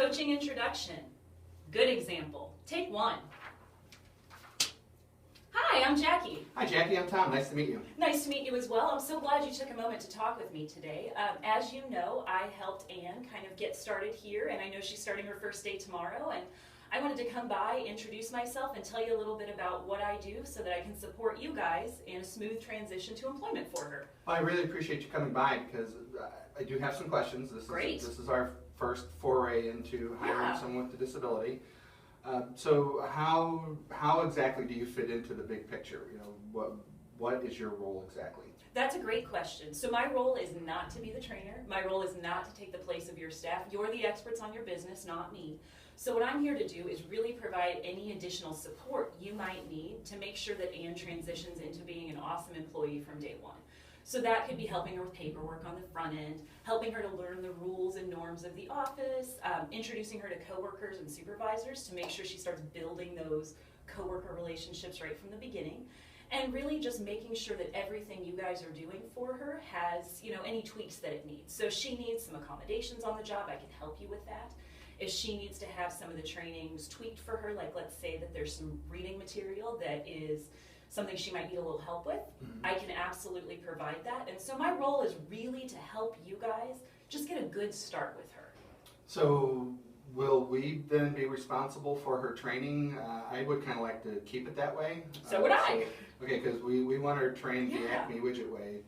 Coaching introduction. Good example. Take one. Hi, I'm Jackie. Hi Jackie, I'm Tom. Nice to meet you. Nice to meet you as well. I'm so glad you took a moment to talk with me today. As you know, I helped Ann kind of get started here, and I know she's starting her first day tomorrow, and I wanted to come by, introduce myself, and tell you a little bit about what I do so that I can support you guys in a smooth transition to employment for her. Well, I really appreciate you coming by because I do have some questions. Great. This is our first foray into hiring Yeah. someone with a disability. So how exactly do you fit into the big picture? You know, what is your role exactly? That's a great question. So my role is not to be the trainer. My role is not to take the place of your staff. You're the experts on your business, not me. So what I'm here to do is really provide any additional support you might need to make sure that Ann transitions into being an awesome employee from day one. So that could be helping her with paperwork on the front end, helping her to learn the rules and norms of the office, introducing her to coworkers and supervisors to make sure she starts building those coworker relationships right from the beginning. And really just making sure that everything you guys are doing for her has, any tweaks that it needs. So if she needs some accommodations on the job, I can help you with that. If she needs to have some of the trainings tweaked for her, like let's say that there's some reading material that is something she might need a little help with, I can absolutely provide that. And so my role is really to help you guys just get a good start with her. So will we then be responsible for her training? I would kind of like to keep it that way. So would I. Okay, because we want her trained the Yeah. Acme Widget way,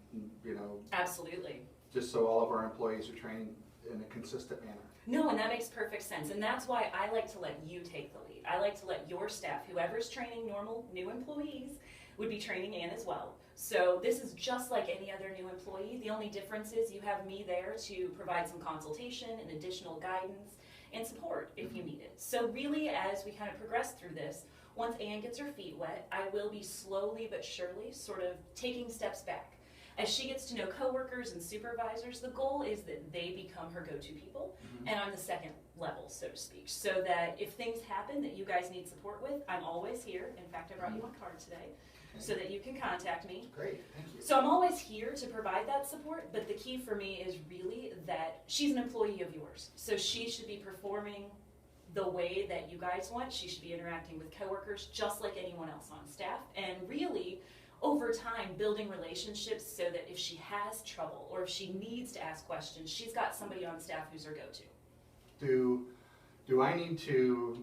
Absolutely. just so all of our employees are trained in a consistent manner. No, and that makes perfect sense. And that's why I like to let you take the lead. I like to let your staff, whoever's training normal new employees, would be training Ann as well. So this is just like any other new employee. The only difference is you have me there to provide some consultation and additional guidance and support if you need it. So really, as we kind of progress through this, once Ann gets her feet wet, I will be slowly but surely sort of taking steps back. As she gets to know coworkers and supervisors, the goal is that they become her go-to people, and I'm the second level, so to speak, so that if things happen that you guys need support with, I'm always here. In fact, I brought you my card today, so that you can contact me. Great, thank you. So I'm always here to provide that support, but the key for me is really that she's an employee of yours. So she should be performing the way that you guys want. She should be interacting with coworkers just like anyone else on staff, and really, over time, building relationships so that if she has trouble or if she needs to ask questions, she's got somebody on staff who's her go-to. Do I need to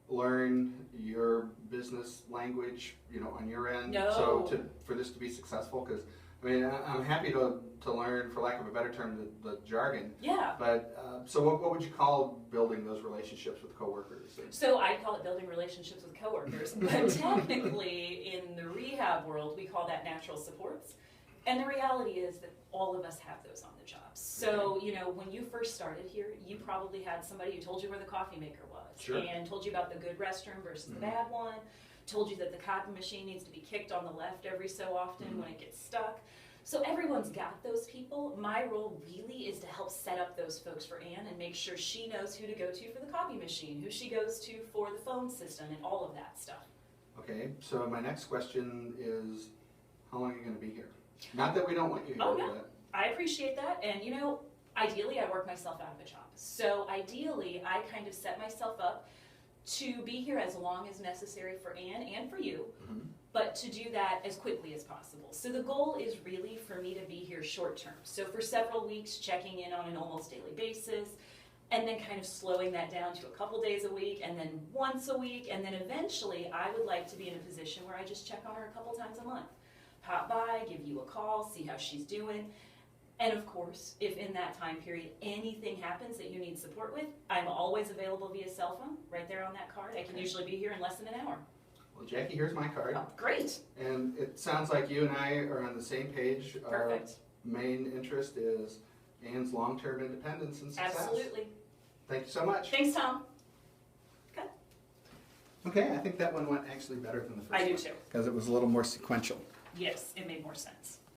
learn your business language, on your end? No. So for this to be successful, because I'm happy to learn, for lack of a better term, the jargon. Yeah. But so what would you call building those relationships with coworkers? So I call it building relationships with coworkers, but technically in the rehab world, we call that natural supports. And the reality is that all of us have those on the job. So, when you first started here, you probably had somebody who told you where the coffee maker was. Sure. And told you about the good restroom versus the bad one, told you that the copy machine needs to be kicked on the left every so often when it gets stuck. So everyone's got those people. My role really is to help set up those folks for Ann and make sure she knows who to go to for the copy machine, who she goes to for the phone system, and all of that stuff. Okay, so my next question is, how long are you going to be here? Not that we don't want you here. Oh, no. I appreciate that. And, ideally, I work myself out of a job. So ideally, I kind of set myself up to be here as long as necessary for Ann and for you, but to do that as quickly as possible. So the goal is really for me to be here short term. So for several weeks, checking in on an almost daily basis, and then kind of slowing that down to a couple days a week, and then once a week, and then eventually I would like to be in a position where I just check on her a couple times a month. Pop by, give you a call, see how she's doing. And of course, if in that time period anything happens that you need support with, I'm always available via cell phone, right there on that card. I can usually be here in less than an hour. Well, Jackie, here's my card. Oh, great. And it sounds like you and I are on the same page. Perfect. Our main interest is Ann's long-term independence and success. Absolutely. Thank you so much. Thanks, Tom. Okay. Okay, I think that one went actually better than the first one. I do too. Because it was a little more sequential. Yes, it made more sense.